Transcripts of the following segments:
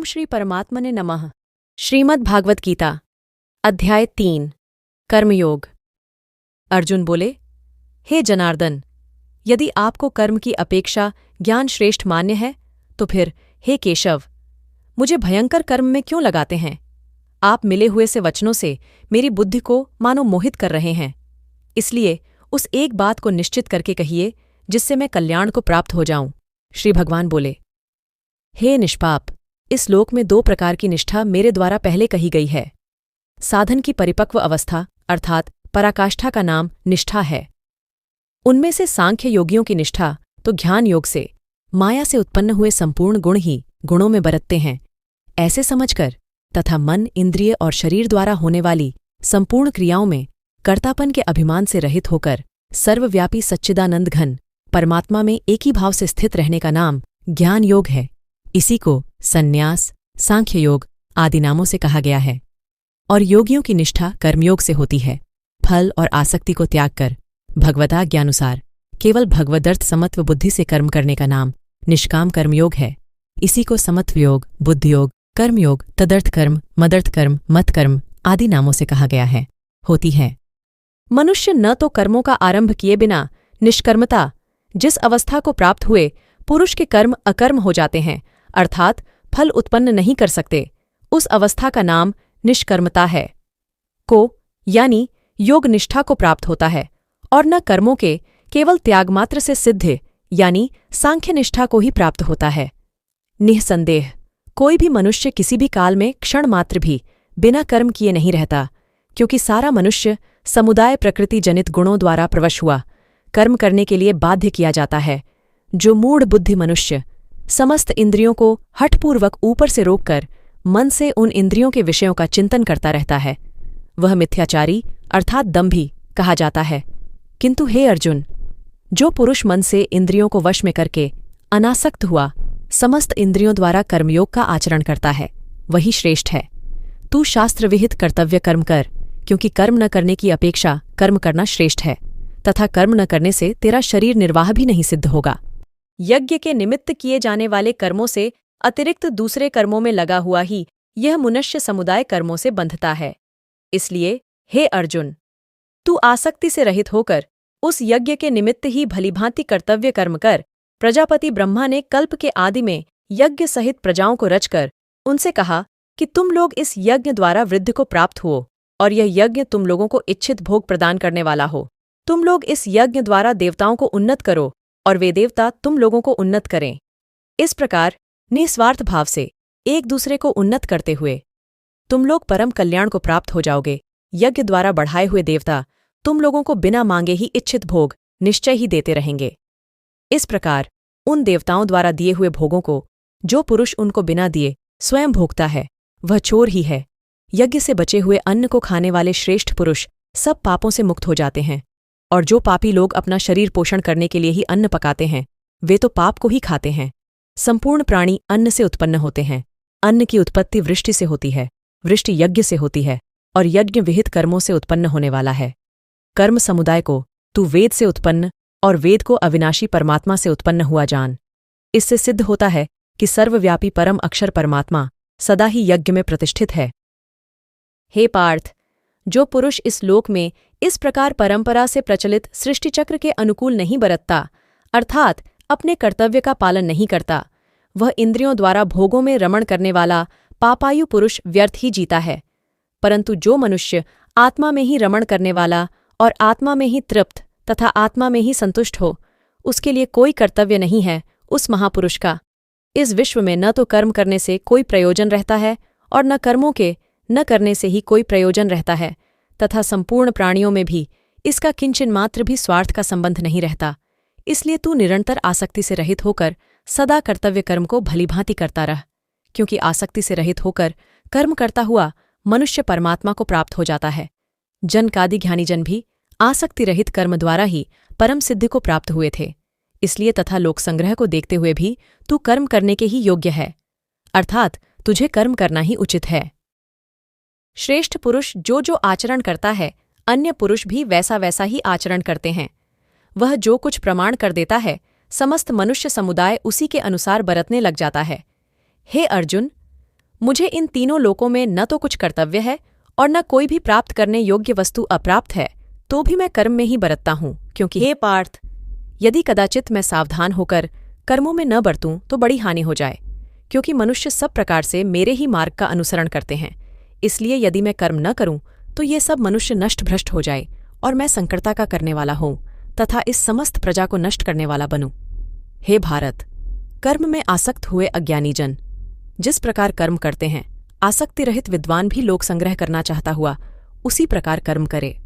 श्री परमात्मने नमः। श्रीमद् भागवत गीता अध्याय 3 कर्मयोग। अर्जुन बोले, हे जनार्दन, यदि आपको कर्म की अपेक्षा ज्ञान श्रेष्ठ मान्य है तो फिर हे केशव, मुझे भयंकर कर्म में क्यों लगाते हैं? आप मिले हुए से वचनों से मेरी बुद्धि को मानो मोहित कर रहे हैं। इसलिए उस एक बात को निश्चित करके कहिए जिससे मैं कल्याण को प्राप्त हो जाऊं। श्री भगवान बोले, हे निष्पाप, इस लोक में 2 प्रकार की निष्ठा मेरे द्वारा पहले कही गई है। साधन की परिपक्व अवस्था अर्थात पराकाष्ठा का नाम निष्ठा है। उनमें से सांख्य योगियों की निष्ठा तो ज्ञान योग से माया से उत्पन्न हुए संपूर्ण गुण ही गुणों में बरतते हैं ऐसे समझकर तथा मन, इंद्रिय और शरीर द्वारा होने वाली संपूर्ण क्रियाओं में कर्तापन के अभिमान से रहित होकर सर्वव्यापी सच्चिदानंद घन परमात्मा में एक ही भाव से स्थित रहने का नाम ज्ञान योग है। इसी को संन्यास, सांख्य योग आदि नामों से कहा गया है। और योगियों की निष्ठा कर्मयोग से होती है। फल और आसक्ति को त्याग कर भगवदाज्ञानुसार केवल भगवदर्थ समत्व बुद्धि से कर्म करने का नाम निष्काम कर्मयोग है। इसी को समत्व योग, बुद्धियोग, कर्मयोग, तदर्थ कर्म, मदर्थ कर्म, मत कर्म आदि नामों से कहा गया है। होती है। मनुष्य न तो कर्मों का आरंभ किए बिना निष्कर्मता जिस अवस्था को प्राप्त हुए पुरुष के कर्म अकर्म हो जाते हैं अर्थात फल उत्पन्न नहीं कर सकते, उस अवस्था का नाम निष्कर्मता है को यानी योग निष्ठा को प्राप्त होता है। और न कर्मों के केवल त्यागमात्र से सिद्ध यानी सांख्य निष्ठा को ही प्राप्त होता है। निःसंदेह कोई भी मनुष्य किसी भी काल में क्षण मात्र भी बिना कर्म किए नहीं रहता, क्योंकि सारा मनुष्य समुदाय प्रकृति जनित गुणों द्वारा प्रवश हुआ कर्म करने के लिए बाध्य किया जाता है। जो मूढ़ बुद्धि मनुष्य समस्त इंद्रियों को हठपूर्वक ऊपर से रोककर मन से उन इंद्रियों के विषयों का चिंतन करता रहता है, वह मिथ्याचारी अर्थात दंभी कहा जाता है। किंतु हे अर्जुन, जो पुरुष मन से इंद्रियों को वश में करके अनासक्त हुआ समस्त इंद्रियों द्वारा कर्मयोग का आचरण करता है, वही श्रेष्ठ है। तू शास्त्रविहित कर्तव्य कर्म कर, क्योंकि कर्म न करने की अपेक्षा कर्म करना श्रेष्ठ है, तथा कर्म न करने से तेरा शरीर निर्वाह भी नहीं सिद्ध होगा। यज्ञ के निमित्त किए जाने वाले कर्मों से अतिरिक्त दूसरे कर्मों में लगा हुआ ही यह मनुष्य समुदाय कर्मों से बंधता है। इसलिए हे अर्जुन, तू आसक्ति से रहित होकर उस यज्ञ के निमित्त ही भलीभांति कर्तव्य कर्म कर। प्रजापति ब्रह्मा ने कल्प के आदि में यज्ञ सहित प्रजाओं को रचकर उनसे कहा कि तुम लोग इस यज्ञ द्वारा वृद्धि को प्राप्त हुओ, और यह यज्ञ तुम लोगों को इच्छित भोग प्रदान करने वाला हो। तुम लोग इस यज्ञ द्वारा देवताओं को उन्नत करो और वे देवता तुम लोगों को उन्नत करें। इस प्रकार निस्वार्थ भाव से एक दूसरे को उन्नत करते हुए तुम लोग परम कल्याण को प्राप्त हो जाओगे। यज्ञ द्वारा बढ़ाए हुए देवता तुम लोगों को बिना मांगे ही इच्छित भोग निश्चय ही देते रहेंगे। इस प्रकार उन देवताओं द्वारा दिए हुए भोगों को जो पुरुष उनको बिना दिए स्वयं भोगता है, वह चोर ही है। यज्ञ से बचे हुए अन्न को खाने वाले श्रेष्ठ पुरुष सब पापों से मुक्त हो जाते हैं, और जो पापी लोग अपना शरीर पोषण करने के लिए ही अन्न पकाते हैं, वे तो पाप को ही खाते हैं। संपूर्ण प्राणी अन्न से उत्पन्न होते हैं। अन्न की उत्पत्ति वृष्टि से होती है, वृष्टि यज्ञ से होती है, और यज्ञ विहित कर्मों से उत्पन्न होने वाला है। कर्म समुदाय को तू वेद से उत्पन्न और वेद को अविनाशी परमात्मा से उत्पन्न हुआ जान। इससे सिद्ध होता है कि सर्वव्यापी परम अक्षर परमात्मा सदा ही यज्ञ में प्रतिष्ठित है। हे पार्थ, जो पुरुष इस लोक में इस प्रकार परंपरा से प्रचलित सृष्टिचक्र के अनुकूल नहीं बरतता अर्थात अपने कर्तव्य का पालन नहीं करता, वह इंद्रियों द्वारा भोगों में रमण करने वाला पापायु पुरुष व्यर्थ ही जीता है। परंतु जो मनुष्य आत्मा में ही रमण करने वाला और आत्मा में ही तृप्त तथा आत्मा में ही संतुष्ट हो, उसके लिए कोई कर्तव्य नहीं है उस महापुरुष का। इस विश्व में न तो कर्म करने से कोई प्रयोजन रहता है और न कर्मों के न करने से ही कोई प्रयोजन रहता है, तथा संपूर्ण प्राणियों में भी इसका किंचन मात्र भी स्वार्थ का संबंध नहीं रहता। इसलिए तू निरंतर आसक्ति से रहित होकर सदा कर्तव्य कर्म को भलीभांति करता रह, क्योंकि आसक्ति से रहित होकर कर्म करता हुआ मनुष्य परमात्मा को प्राप्त हो जाता है। जनकादि ज्ञानीजन भी आसक्ति रहित कर्म द्वारा ही परम सिद्धि को प्राप्त हुए थे। इसलिए तथा लोक संग्रह को देखते हुए भी तू कर्म करने के ही योग्य है, अर्थात तुझे कर्म करना ही उचित है। श्रेष्ठ पुरुष जो जो आचरण करता है, अन्य पुरुष भी वैसा वैसा ही आचरण करते हैं। वह जो कुछ प्रमाण कर देता है, समस्त मनुष्य समुदाय उसी के अनुसार बरतने लग जाता है। हे अर्जुन, मुझे इन तीनों लोकों में न तो कुछ कर्तव्य है और न कोई भी प्राप्त करने योग्य वस्तु अप्राप्त है, तो भी मैं कर्म में ही बरतता हूँ, क्योंकि हे पार्थ, यदि कदाचित मैं सावधान होकर कर्मों में न बरतूं तो बड़ी हानि हो जाए, क्योंकि मनुष्य सब प्रकार से मेरे ही मार्ग का अनुसरण करते हैं। इसलिए यदि मैं कर्म न करूं तो ये सब मनुष्य नष्ट भ्रष्ट हो जाए और मैं संकटता का करने वाला हूं तथा इस समस्त प्रजा को नष्ट करने वाला बनूं। हे भारत, कर्म में आसक्त हुए अज्ञानी जन जिस प्रकार कर्म करते हैं, आसक्ति रहित विद्वान भी लोक संग्रह करना चाहता हुआ उसी प्रकार कर्म करे।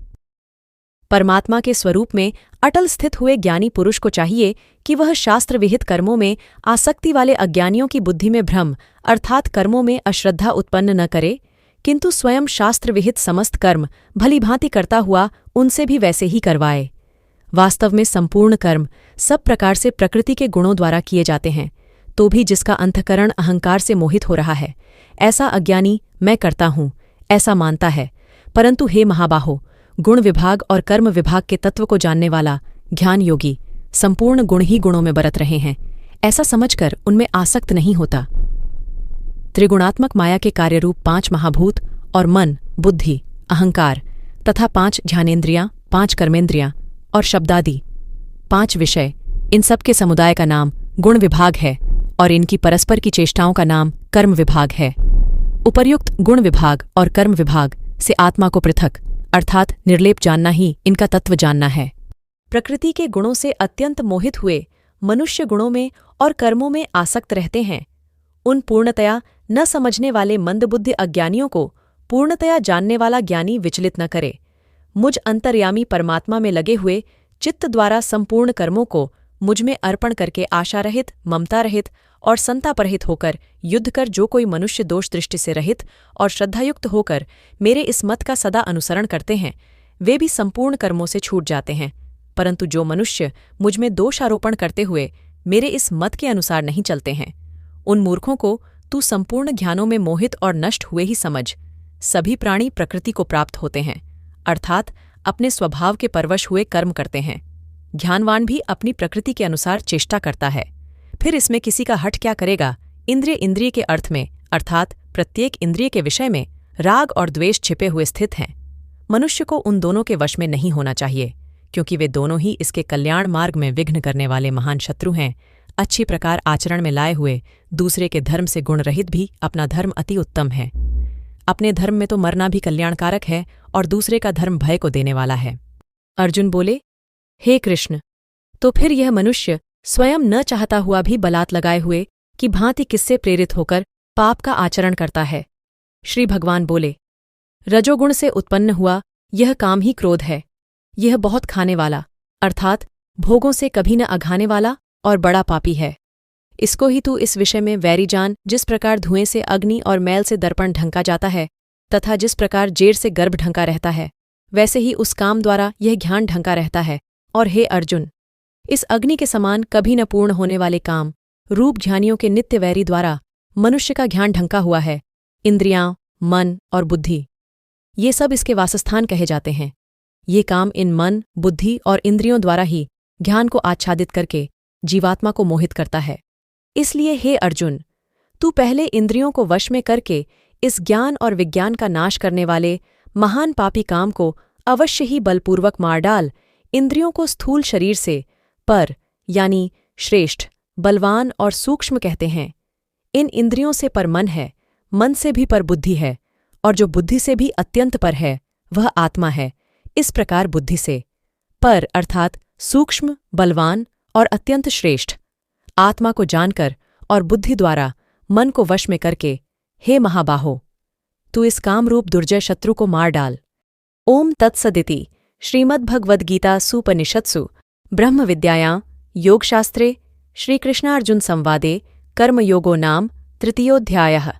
परमात्मा के स्वरूप में अटल स्थित हुए ज्ञानी पुरुष को चाहिए कि वह शास्त्र विहित कर्मों में आसक्ति वाले अज्ञानियों की बुद्धि में भ्रम अर्थात कर्मों में अश्रद्धा उत्पन्न न करे, किंतु स्वयं शास्त्र विहित समस्त कर्म भलीभांति करता हुआ उनसे भी वैसे ही करवाए। वास्तव में संपूर्ण कर्म सब प्रकार से प्रकृति के गुणों द्वारा किए जाते हैं, तो भी जिसका अंतःकरण अहंकार से मोहित हो रहा है, ऐसा अज्ञानी मैं करता हूँ ऐसा मानता है। परंतु हे महाबाहो, गुण विभाग और कर्म विभाग के तत्व को जानने वाला ज्ञान योगी संपूर्ण गुण ही गुणों में बरत रहे हैं, ऐसा समझकर उनमें आसक्त नहीं होता। त्रिगुणात्मक माया के कार्यरूप 5 महाभूत और मन, बुद्धि, अहंकार तथा 5 ध्यानेन्द्रियां, 5 कर्मेंद्रियां और शब्दादि 5 विषय, इन सब के समुदाय का नाम गुण विभाग है और इनकी परस्पर की चेष्टाओं का नाम कर्म विभाग है। उपर्युक्त गुण विभाग और कर्म विभाग से आत्मा को पृथक अर्थात निर्लेप जानना ही इनका तत्व जानना है। प्रकृति के गुणों से अत्यंत मोहित हुए मनुष्य गुणों में और कर्मों में आसक्त रहते हैं। उन पूर्णतया न समझने वाले मंदबुद्धि अज्ञानियों को पूर्णतया जानने वाला ज्ञानी विचलित न करे। मुझ अंतर्यामी परमात्मा में लगे हुए चित्त द्वारा संपूर्ण कर्मों को मुझ में अर्पण करके आशा रहित, ममता रहित और संतापरहित होकर युद्ध कर जो कोई मनुष्य दोष दृष्टि से रहित और श्रद्धायुक्त होकर मेरे इस मत का सदा अनुसरण करते हैं, वे भी संपूर्ण कर्मों से छूट जाते हैं। परंतु जो मनुष्य मुझ में दोषारोपण करते हुए मेरे इस मत के अनुसार नहीं चलते हैं, उन मूर्खों को तू संपूर्ण ज्ञानों में मोहित और नष्ट हुए ही समझ। सभी प्राणी प्रकृति को प्राप्त होते हैं, अर्थात अपने स्वभाव के परवश हुए कर्म करते हैं। ज्ञानवान भी अपनी प्रकृति के अनुसार चेष्टा करता है। फिर इसमें किसी का हठ क्या करेगा। इंद्रिय के अर्थ में अर्थात प्रत्येक इंद्रिय के विषय में राग और द्वेष छिपे हुए स्थित हैं। मनुष्य को उन दोनों के वश में नहीं होना चाहिए, क्योंकि वे दोनों ही इसके कल्याण मार्ग में विघ्न करने वाले महान शत्रु हैं। अच्छी प्रकार आचरण में लाए हुए दूसरे के धर्म से गुण रहित भी अपना धर्म अति उत्तम है। अपने धर्म में तो मरना भी कल्याणकारक है और दूसरे का धर्म भय को देने वाला है। अर्जुन बोले, हे कृष्ण, तो फिर यह मनुष्य स्वयं न चाहता हुआ भी बलात् लगाए हुए कि भांति किससे प्रेरित होकर पाप का आचरण करता है। श्री भगवान बोले, रजोगुण से उत्पन्न हुआ यह काम ही क्रोध है। यह बहुत खाने वाला अर्थात भोगों से कभी न अघाने वाला और बड़ा पापी है। इसको ही तू इस विषय में वैरी जान। जिस प्रकार धुएं से अग्नि और मैल से दर्पण ढंका जाता है तथा जिस प्रकार जेर से गर्भ ढंका रहता है, वैसे ही उस काम द्वारा यह ज्ञान ढंका रहता है। और हे अर्जुन, इस अग्नि के समान कभी न पूर्ण होने वाले काम रूप ध्यानियों के नित्य वैरी द्वारा मनुष्य का ज्ञान ढंका हुआ है। इंद्रियां, मन और बुद्धि ये सब इसके वासस्थान कहे जाते हैं। ये काम इन मन, बुद्धि और इंद्रियों द्वारा ही ज्ञान को आच्छादित करके जीवात्मा को मोहित करता है। इसलिए हे अर्जुन, तू पहले इंद्रियों को वश में करके इस ज्ञान और विज्ञान का नाश करने वाले महान पापी काम को अवश्य ही बलपूर्वक मार डाल। इंद्रियों को स्थूल शरीर से पर यानी श्रेष्ठ, बलवान और सूक्ष्म कहते हैं। इन इंद्रियों से पर मन है, मन से भी पर बुद्धि है, और जो बुद्धि से भी अत्यंत पर है वह आत्मा है। इस प्रकार बुद्धि से पर अर्थात सूक्ष्म, बलवान और अत्यंत श्रेष्ठ आत्मा को जानकर और बुद्धि द्वारा मन को वश में करके, हे महाबाहो, तू इस कामरूप दुर्जय शत्रु को मार डाल। ओम तत्सदिति श्रीमद्भगवद्गीता सूपनिषत्सु ब्रह्म विद्यायां योगशास्त्रे श्रीकृष्णार्जुन संवादे कर्मयोगो नाम तृतीयोऽध्यायः।